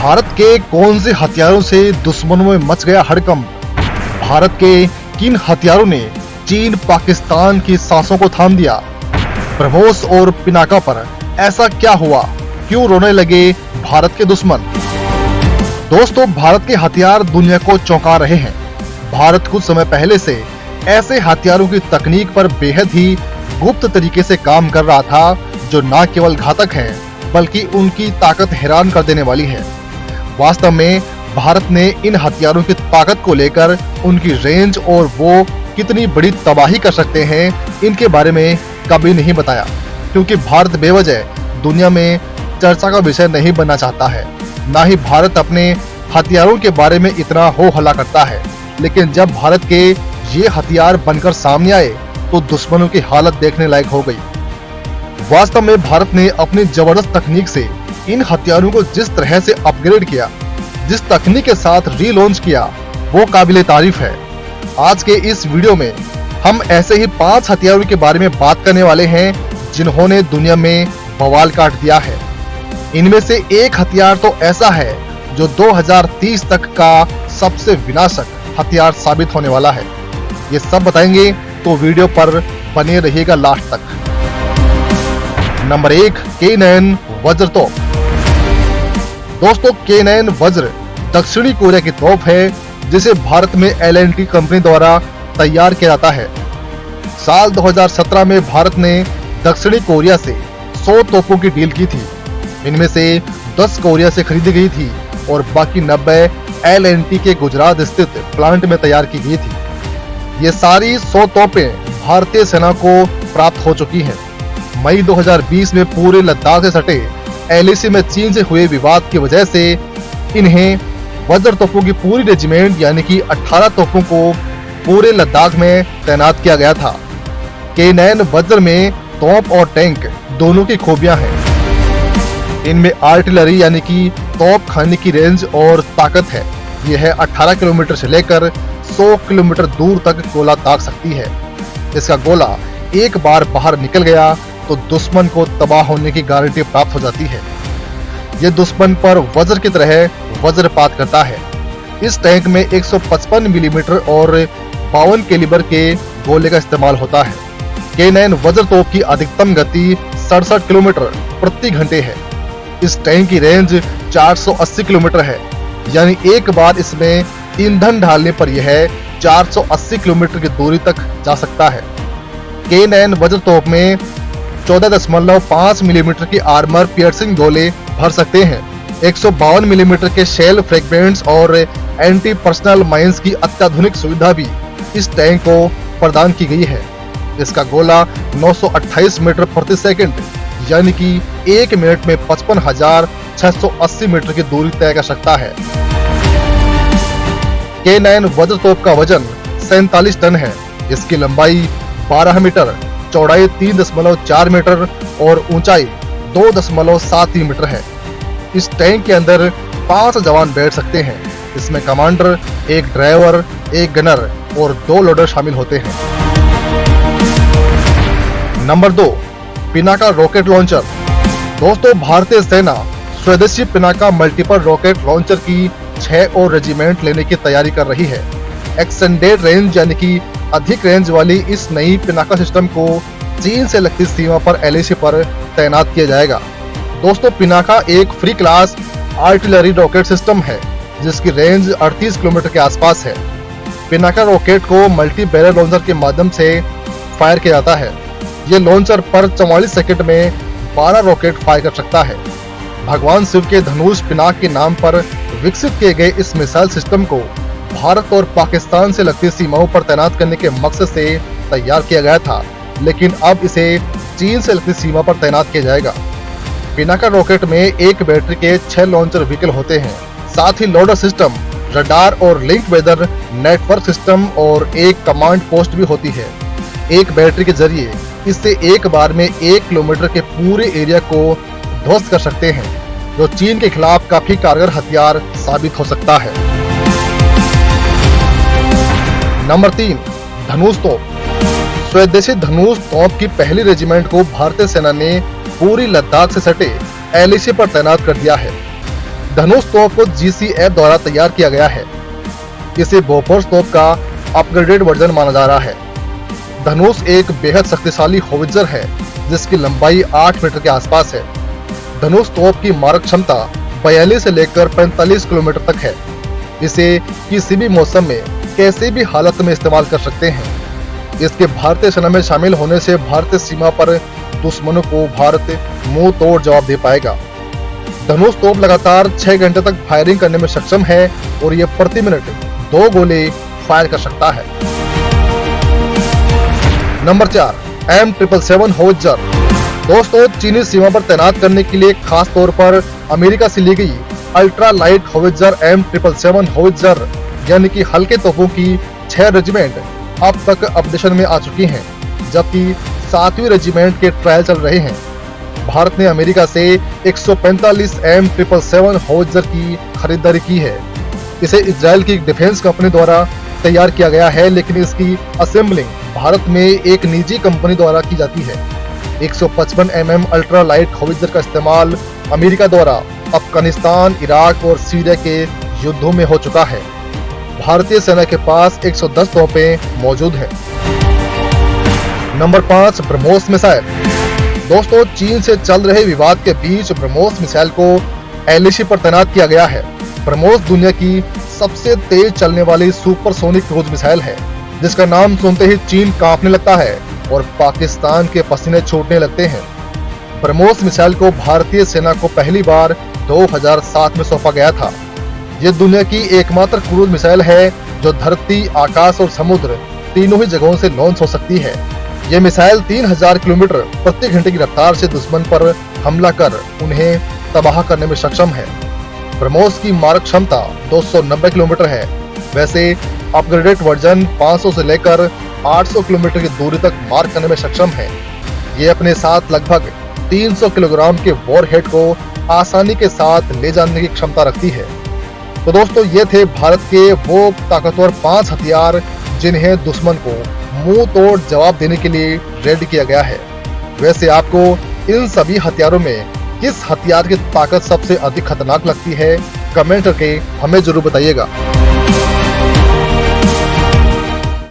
भारत के कौन से हथियारों से दुश्मनों में मच गया हड़कंप? भारत के किन हथियारों ने चीन पाकिस्तान की सांसों को थाम दिया? ब्रह्मोस और पिनाका पर ऐसा क्या हुआ? क्यों रोने लगे भारत के दुश्मन? दोस्तों, भारत के हथियार दुनिया को चौंका रहे हैं। भारत कुछ समय पहले से ऐसे हथियारों की तकनीक पर बेहद ही गुप्त तरीके से काम कर रहा था, जो न केवल घातक हैं, बल्कि उनकी ताकत हैरान कर देने वाली है। वास्तव में भारत ने इन हथियारों की ताकत को लेकर, उनकी रेंज और वो कितनी बड़ी तबाही कर सकते हैं, इनके बारे में कभी नहीं बताया, क्योंकि भारत बेवजह दुनिया में चर्चा का विषय नहीं बनना चाहता है। न ही भारत अपने हथियारों के बारे में इतना हो हल्ला करता है। लेकिन जब भारत के ये हथियार बनकर सामने आए तो दुश्मनों की हालत देखने लायक हो गई। वास्तव में भारत ने अपनी जबरदस्त तकनीक से इन हथियारों को जिस तरह से अपग्रेड किया, जिस तकनीक के साथ रीलॉन्च किया, वो काबिले तारीफ है। आज के इस वीडियो में हम ऐसे ही 5 हथियारों के बारे में बात करने वाले हैं, जिन्होंने दुनिया में बवाल काट दिया है। इनमें से एक हथियार तो ऐसा है जो 2030 तक का सबसे विनाशक हथियार साबित होने वाला है। ये सब बताएंगे, तो वीडियो पर बने रहिएगा लास्ट तक। नंबर 1, K9 वज्र तोप। दोस्तों, K9 वज्र दक्षिणी कोरिया की तोप है, जिसे भारत में L&T कंपनी द्वारा तैयार किया जाता है। साल 2017 में भारत ने दक्षिणी कोरिया से 100 तोपों की डील की थी। इनमें से 10 कोरिया से खरीदी गई थी और बाकी 90 L&T के गुजरात स्थित प्लांट में तैयार की गई थी। ये सारी 100 तोपें भारतीय सेना को प्राप्त हो चुकी हैं। मई 2020 में पूरे लद्दाख से सटे LAC में चीन से हुए विवाद की वजह से इन्हें वज्र तोपों की पूरी रेजिमेंट यानी कि 18 तोपों को पूरे लद्दाख में तैनात किया गया था। K9 वज्र में तोप और टैंक दोनों की खूबियां हैं। इनमें आर्टिलरी यानी कि तोप खाने की रेंज और ताकत है। यह 18 किलोमीटर से लेकर 100 किलोमीटर दूर तक गोला दाग सकती है। इसका गोला एक बार बाहर निकल गया तो दुश्मन को तबाह होने की गारंटी प्राप्त हो जाती है। यह दुश्मन पर वज्र की तरह वज्रपात करता है। इस टैंक में 155 मिलीमीटर और 52 कैलिबर के गोले का इस्तेमाल होता है। K9 वज्र तोप की अधिकतम गति 67 किलोमीटर प्रति घंटे है। इस टैंक की रेंज 480 किलोमीटर है, यानी एक बार इसमें ईंधन डालने पर यह 480 किलोमीटर की दूरी तक जा सकता है। K9 वज्र तोप में 14.5 मिलीमीटर की आर्मर पियर्सिंग गोले भर सकते हैं। 152 मिलीमीटर के शेल फ्रैगमेंट्स और एंटी पर्सनल माइंस की अत्याधुनिक सुविधा भी इस टैंक को प्रदान की गई है। इसका गोला 928 मीटर प्रति सेकंड यानी कि 1 मिनट में 55,680 मीटर की दूरी तय कर सकता है। K9 वज्र तोप का वजन 47 टन है। इसकी लंबाई 12 मीटर, चौड़ाई 3.4 मीटर और ऊंचाई 2.73 मीटर है। इस टैंक के अंदर 5 जवान बैठ सकते हैं। इसमें कमांडर, एक ड्राइवर, एक गनर और 2 लोडर शामिल होते हैं। Number 2, Pinaka rocket launcher. दोस्तों, भारतीय सेना स्वदेशी पिनाका मल्टीपल रॉकेट लॉन्चर की 6 और रेजिमेंट लेने की तैयारी कर रही है। एक्सटेंडेड रेंज यानी कि अधिक रेंज वाली इस नई पिनाका सिस्टम को चीन से लगती सीमा पर LAC पर तैनात किया जाएगा। दोस्तों, पिनाका एक free class artillery rocket system है, जिसकी रेंज 38 किलोमीटर के आसपास है। पिनाका रॉकेट को मल्टी बैरल लॉन्चर के माध्यम से फायर किया जाता है। ये लॉन्चर पर 44 सेकंड में 12 रॉकेट फायर कर सकता है। भगवान शिव के धनुष पिनाक के नाम पर विकसित किए गए इस मिसाइल सिस्टम को भारत और पाकिस्तान से लगती सीमाओं पर तैनात करने के मकसद से तैयार किया गया था, लेकिन अब इसे चीन से लगती सीमा पर तैनात किया जाएगा। पिनाका रॉकेट में एक बैटरी के 6 लॉन्चर व्हीकल होते हैं। साथ ही लोडर सिस्टम, रडार और लिंक वेदर नेटवर्क सिस्टम और एक कमांड पोस्ट भी होती है। एक बैटरी के जरिए इससे एक बार में 1 किलोमीटर के पूरे एरिया को ध्वस्त कर सकते हैं, जो चीन के खिलाफ काफी कारगर हथियार साबित हो सकता है। नंबर 3, धनुष तोप। स्वदेशी धनुष तोप की पहली रेजिमेंट को भारतीय सेना ने पूरी लद्दाख से सटे LAC पर तैनात कर दिया है। धनुष तोप को GCF द्वारा तैयार किया गया है। इसे बोफोर्स तोप का अपग्रेडेड वर्जन माना जा रहा है। धनुष एक बेहद शक्तिशाली होवित्जर है जिसकी लंबाई 8 मीटर के आसपास है। धनुष तोप की मारक क्षमता 42 से लेकर 45 किलोमीटर तक है। इसे किसी भी मौसम में कैसी भी हालत में इस्तेमाल कर सकते हैं। इसके भारतीय सेना में शामिल होने से भारतीय सीमा पर दुश्मनों को भारत मुंह तोड़ जवाब दे पाएगा। धनुष तोप लगातार 6 घंटे तक फायरिंग करने में सक्षम है और यह प्रति मिनट 2 गोले फायर कर सकता है। Number 4, M777 howitzer. दोस्तों, चीनी सीमा पर तैनात करने के लिए खास तौर पर अमेरिका से ली गई ultra light howitzer M777 howitzer यानी कि हल्के तोपों की 6 रेजिमेंट अब तक अपडेशन में आ चुकी हैं, जबकि 7वीं रेजिमेंट के ट्रायल चल रहे हैं। भारत ने अमेरिका से 145 M777 होवित्जर की खरीदारी की है। इसे इजराइल की डिफेंस कंपनी द्वारा तैयार किया गया है, लेकिन इसकी असेंबलिंग भारत में एक निजी कंपनी द्वारा की जाती है। 155 mm अल्ट्रा लाइट होवित्जर का इस्तेमाल अमेरिका द्वारा अफगानिस्तान, इराक और सीरिया के युद्धों में हो चुका है। भारतीय सेना के पास 110 तोपें मौजूद हैं। Number 5, BrahMos missile. दोस्तों, चीन से चल रहे विवाद के बीच ब्रह्मोस मिसाइल को LAC पर तैनात किया गया है। ब्रह्मोस दुनिया की सबसे तेज चलने वाली सुपरसोनिक क्रूज मिसाइल है, जिसका नाम सुनते ही चीन कांपने लगता है और पाकिस्तान के पसीने छूटने लगते हैं। ब्रह्मोस मिसाइल को भारतीय सेना को पहली बार 2007 में सौंपा गया था। ये दुनिया की एकमात्र क्रूज मिसाइल है जो धरती, आकाश और समुद्र तीनों ही जगहों से लॉन्च हो सकती है। ये मिसाइल 3000 किलोमीटर प्रति घंटे की रफ्तार से दुश्मन पर हमला कर उन्हें तबाह करने में सक्षम है। ब्रह्मोस की मारक क्षमता 290 किलोमीटर है। वैसे अपग्रेडेड वर्जन 500 से लेकर 800 किलोमीटर की दूरी तक मार करने में सक्षम है। ये अपने साथ लगभग 300 किलोग्राम के वॉरहेड को आसानी के साथ ले जाने की क्षमता रखती है। तो दोस्तों, ये थे भारत के वो ताकतवर 5 हथियार जिन्हें दुश्मन को मुंह तोड़ जवाब देने के लिए रेडी किया गया है। वैसे आपको इन सभी हथियारों में किस हथियार की ताकत सबसे अधिक खतरनाक लगती है, कमेंट करके हमें जरूर बताइएगा।